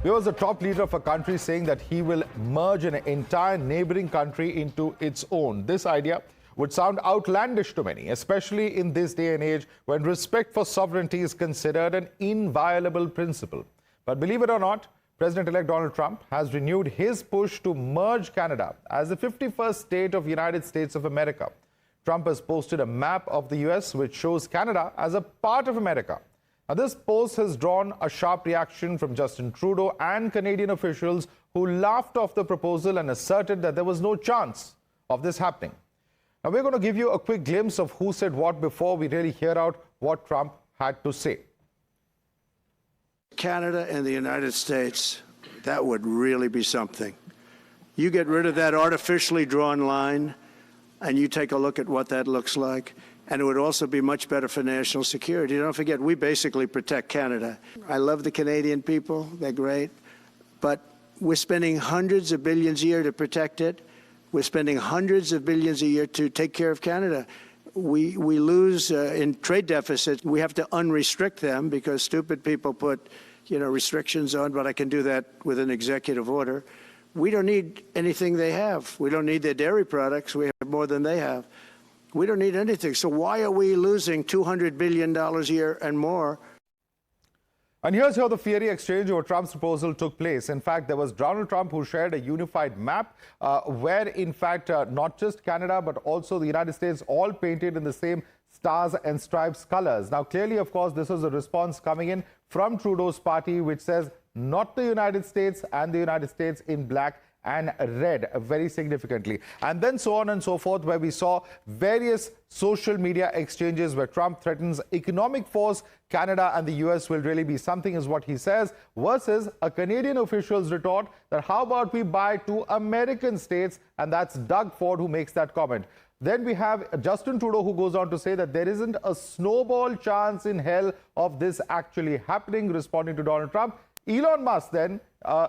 Here was the top leader of a country saying that he will merge an entire neighboring country into its own. This idea would sound outlandish to many, especially in this day and age when respect for sovereignty is considered an inviolable principle. But believe it or not, President-elect Donald Trump has renewed his push to merge Canada as the 51st state of the United States of America. Trump has posted a map of the US which shows Canada as a part of America. Now, this post has drawn a sharp reaction from Justin Trudeau and Canadian officials who laughed off the proposal and asserted that there was no chance of this happening. Now, we're going to give you a quick glimpse of who said what before we really hear out what Trump had to say. Canada and the United States, that would really be something. You get rid of that artificially drawn line, and you take a look at what that looks like. And it would also be much better for national security. Don't forget, we basically protect Canada. I love the Canadian people. They're great. But we're spending hundreds of billions a year to protect it. We're spending hundreds of billions a year to take care of Canada. We lose in trade deficits. We have to unrestrict them because stupid people put, restrictions on, but I can do that with an executive order. We don't need anything they have. We don't need their dairy products. We have more than they have. We don't need anything. So why are we losing $200 billion a year and more? And here's how the fiery exchange over Trump's proposal took place. In fact, there was Donald Trump who shared a unified map where, in fact, not just Canada, but also the United States, all painted in the same stars and stripes colors. Now, clearly, of course, this was a response coming in from Trudeau's party, which says not the United States and the United States in black and red, very significantly. And then so on and so forth, where we saw various social media exchanges where Trump threatens economic force. Canada and the US will really be something, is what he says, versus a Canadian official's retort that how about we buy 2 American states? And that's Doug Ford who makes that comment. Then we have Justin Trudeau who goes on to say that there isn't a snowball chance in hell of this actually happening, responding to Donald Trump. Elon Musk then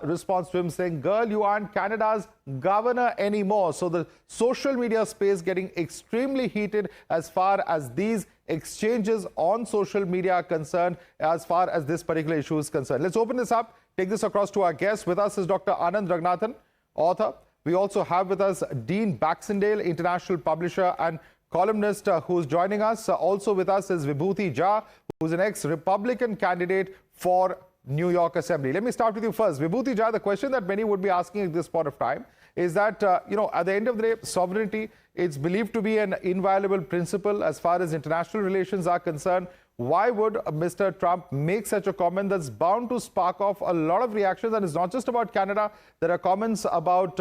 responds to him saying, girl, you aren't Canada's governor anymore. So the social media space getting extremely heated as far as these exchanges on social media are concerned, as far as this particular issue is concerned. Let's open this up, take this across to our guest. With us is Dr. Anand Raghunathan, author. We also have with us Dean Baxendale, international publisher and columnist who's joining us. Also with us is Vibhuti Jha, who's an ex-Republican candidate for New York Assembly. Let me start with you first. Vibhuti Jha, the question that many would be asking at this point of time is that, at the end of the day, sovereignty, it's believed to be an inviolable principle as far as international relations are concerned. Why would Mr. Trump make such a comment that's bound to spark off a lot of reactions? And it's not just about Canada. There are comments about,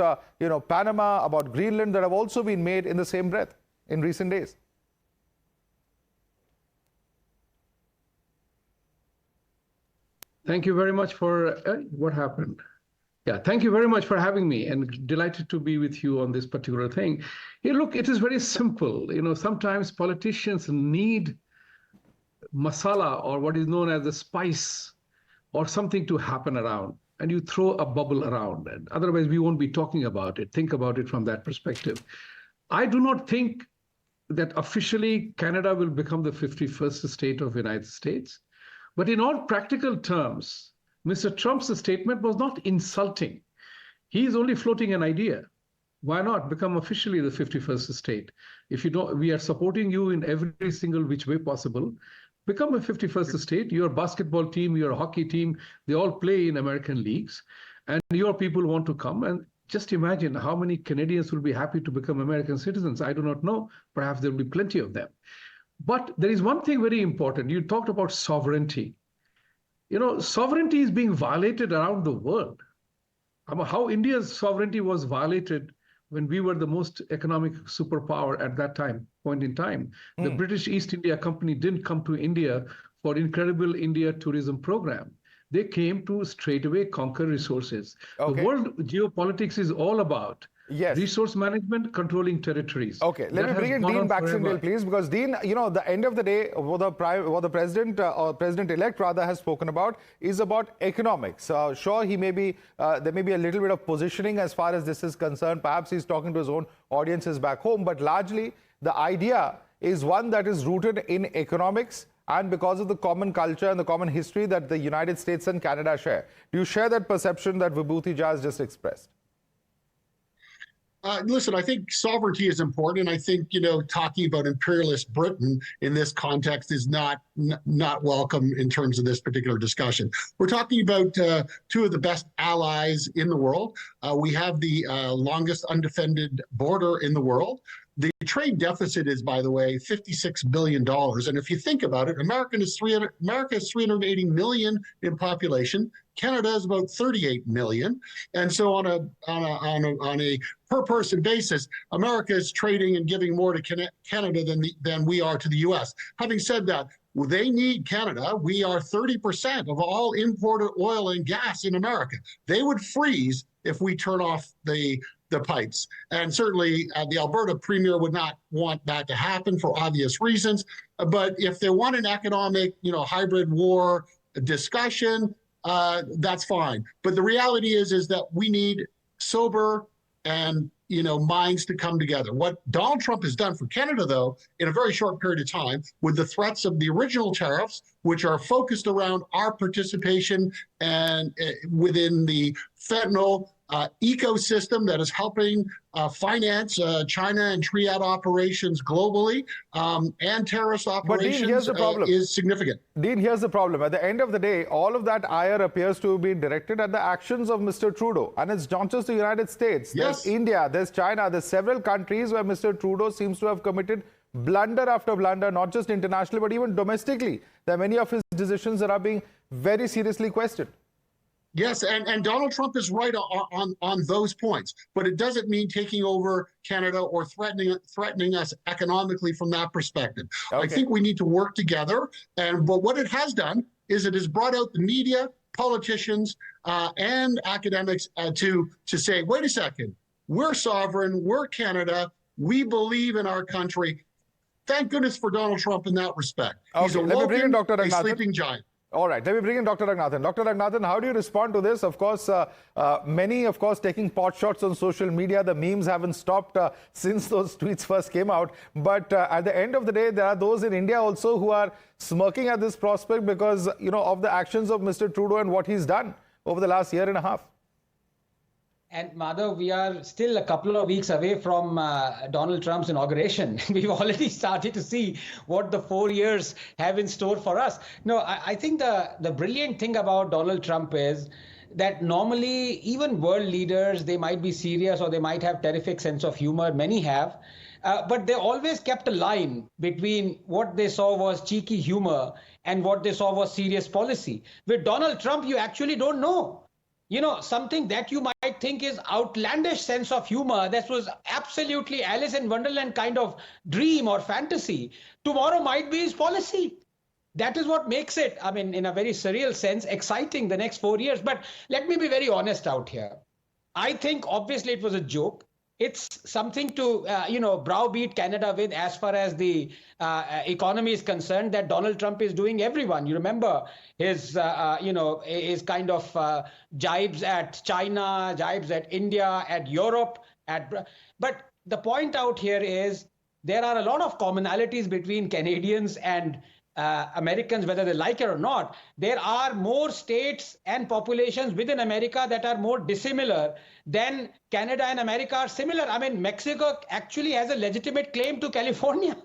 Panama, about Greenland that have also been made in the same breath in recent days. Thank you very much for what happened. Yeah, thank you very much for having me, and delighted to be with you on this particular thing. Here, look, it is very simple. Sometimes politicians need masala, or what is known as a spice, or something to happen around, and you throw a bubble around, and otherwise we won't be talking about it. Think about it from that perspective. I do not think that officially Canada will become the 51st state of the United States. But in all practical terms, Mr. Trump's statement was not insulting. He is only floating an idea. Why not become officially the 51st state? If you don't, we are supporting you in every single which way possible. Become a 51st state. Your basketball team, your hockey team, they all play in American leagues. And your people want to come. And just imagine how many Canadians will be happy to become American citizens. I do not know. Perhaps there will be plenty of them. But there is one thing very important. You talked about sovereignty. Sovereignty is being violated around the world. How India's sovereignty was violated when we were the most economic superpower at that point in time. The British East India Company didn't come to India for incredible India tourism program. They came to straightaway conquer resources. Okay. The world geopolitics is all about resource management, controlling territories. Okay, let me bring in Dean Baxendale, please, because Dean, the end of the day, what the president or president-elect rather has spoken about is about economics. Sure, there may be a little bit of positioning as far as this is concerned. Perhaps he's talking to his own audiences back home, but largely the idea is one that is rooted in economics and because of the common culture and the common history that the United States and Canada share. Do you share that perception that Vibhuti Jha has just expressed? Listen, I think sovereignty is important, and I think talking about imperialist Britain in this context is not welcome in terms of this particular discussion. We're talking about two of the best allies in the world. We have the longest undefended border in the world. The trade deficit is, by the way, $56 billion. And if you think about it, America is 380 million in population. Canada is about 38 million. And so on a per person basis, America is trading and giving more to Canada than we are to the US. Having said that, they need Canada. We are 30% of all imported oil and gas in America. They would freeze if we turn off the pipes. And certainly the Alberta Premier would not want that to happen for obvious reasons. But if they want an economic, hybrid war discussion, that's fine. But the reality is that we need sober and minds to come together. What Donald Trump has done for Canada, though, in a very short period of time, with the threats of the original tariffs, which are focused around our participation and within the fentanyl ecosystem that is helping finance China and triad operations globally, and terrorist operations, Dean, here's the problem. Is significant. Dean, here's the problem. At the end of the day, all of that ire appears to be directed at the actions of Mr. Trudeau. And it's not just the United States. Yes. There's India, there's China, there's several countries where Mr. Trudeau seems to have committed blunder after blunder, not just internationally, but even domestically. There are many of his decisions that are being very seriously questioned. Yes, and Donald Trump is right on those points, but it doesn't mean taking over Canada or threatening us economically from that perspective. Okay. I think we need to work together, but what it has done is it has brought out the media, politicians, and academics to say, wait a second, we're sovereign, we're Canada, we believe in our country. Thank goodness for Donald Trump in that respect. Okay, He's awoken a sleeping giant. All right, let me bring in Dr. Raghunathan. Dr. Raghunathan, how do you respond to this? Of course, many, taking pot shots on social media. The memes haven't stopped since those tweets first came out. But at the end of the day, there are those in India also who are smirking at this prospect because, of the actions of Mr. Trudeau and what he's done over the last year and a half. And Madhav, we are still a couple of weeks away from Donald Trump's inauguration. We've already started to see what the 4 years have in store for us. No, I think the brilliant thing about Donald Trump is that normally even world leaders, they might be serious or they might have terrific sense of humor. Many have. But they always kept a line between what they saw was cheeky humor and what they saw was serious policy. With Donald Trump, you actually don't know. Something that you might think is outlandish sense of humor, that was absolutely Alice in Wonderland kind of dream or fantasy, tomorrow might be his policy. That is what makes it, in a very surreal sense, exciting the next 4 years. But let me be very honest out here. I think obviously it was a joke. It's something to, browbeat Canada with as far as the economy is concerned, that Donald Trump is doing everyone. You remember his, his kind of jibes at China, jibes at India, at Europe. But the point out here is there are a lot of commonalities between Canadians and Americans, whether they like it or not. There are more states and populations within America that are more dissimilar than Canada and America are similar. Mexico actually has a legitimate claim to California.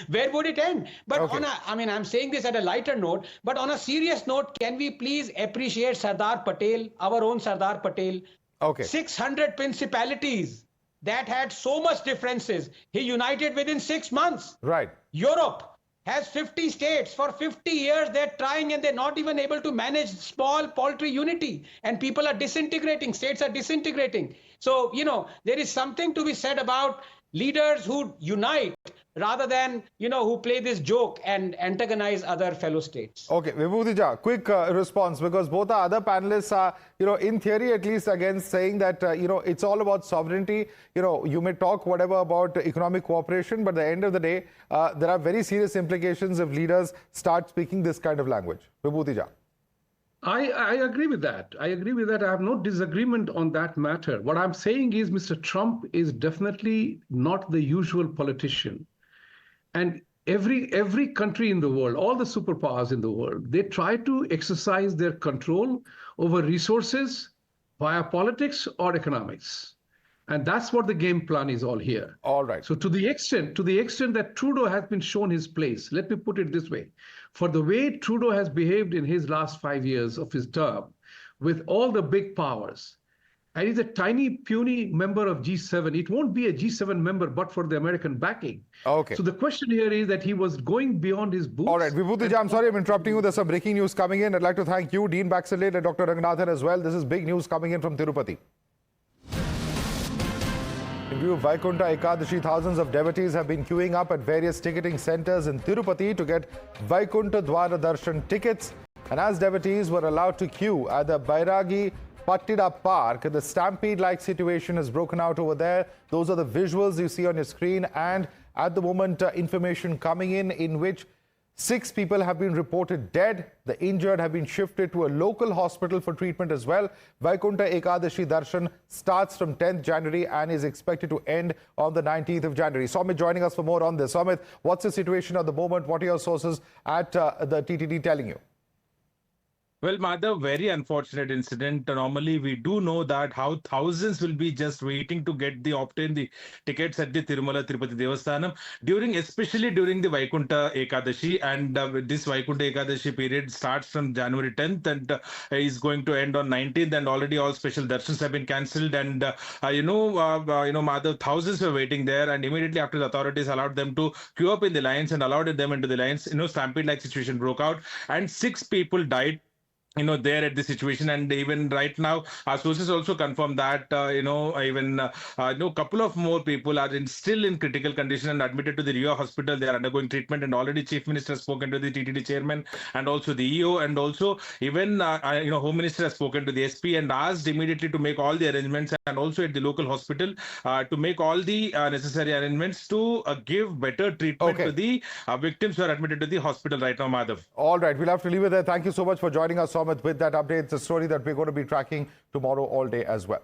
Where would it end? But okay. I'm saying this at a lighter note, but on a serious note, can we please appreciate Sardar Patel, our own Sardar Patel? Okay. 600 principalities that had so much differences. He united within 6 months. Right. Europe has 50 states. For 50 years, they're trying and they're not even able to manage small paltry unity. And people are disintegrating. States are disintegrating. So, there is something to be said about leaders who unite rather than, who play this joke and antagonize other fellow states. Okay, Vibhuti Jha, quick response, because both our other panelists are, in theory at least, against saying that, it's all about sovereignty. You may talk whatever about economic cooperation, but at the end of the day, there are very serious implications if leaders start speaking this kind of language. Vibhuti Jha. I agree with that. I have no disagreement on that matter. What I'm saying is Mr. Trump is definitely not the usual politician. And every country in the world, all the superpowers in the world, they try to exercise their control over resources via politics or economics. And that's what the game plan is all here. All right. So to the extent that Trudeau has been shown his place, let me put it this way, for the way Trudeau has behaved in his last 5 years of his term, with all the big powers, and he's a tiny, puny member of G7. It won't be a G7 member, but for the American backing. Okay. So the question here is that he was going beyond his boots. All right, Vibhuti ji, I'm sorry I'm interrupting you. There's some breaking news coming in. I'd like to thank you, Dean Baxendale, and Dr. Ranganathan as well. This is big news coming in from Tirupati. In view of Vaikunta Ekadashi, thousands of devotees have been queuing up at various ticketing centers in Tirupati to get Vaikunta Dwara Darshan tickets. And as devotees were allowed to queue at the Bairagi Pattida Park, the stampede-like situation has broken out over there. Those are the visuals you see on your screen. And at the moment, information coming in which 6 people have been reported dead. The injured have been shifted to a local hospital for treatment as well. Vaikunta Ekadashi Darshan starts from 10th January and is expected to end on the 19th of January. Somit joining us for more on this. Somit, what's the situation at the moment? What are your sources at the TTD telling you? Well, Madhav, very unfortunate incident. Normally, we do know that how thousands will be just waiting to obtain the tickets at the Tirumala Tirupati Devasthanam especially during the Vaikunta Ekadashi. And this Vaikunta Ekadashi period starts from January 10th and is going to end on 19th. And already all special darshans have been cancelled. And Madhav, thousands were waiting there. And immediately after the authorities allowed them to queue up in the lines and allowed them into the lines, stampede-like situation broke out, and 6 people died there at the situation. And even right now, our sources also confirm that, couple of more people are still in critical condition and admitted to the Rio hospital. They are undergoing treatment, and already Chief Minister has spoken to the TTD chairman and also the EO, and also even, Home Minister has spoken to the SP and asked immediately to make all the arrangements, and also at the local hospital to make all the necessary arrangements to give better treatment to the victims who are admitted to the hospital right now, Madhav. All right, we'll have to leave it there. Thank you so much for joining us, Somit, with that update. It's a story that we're going to be tracking tomorrow all day as well.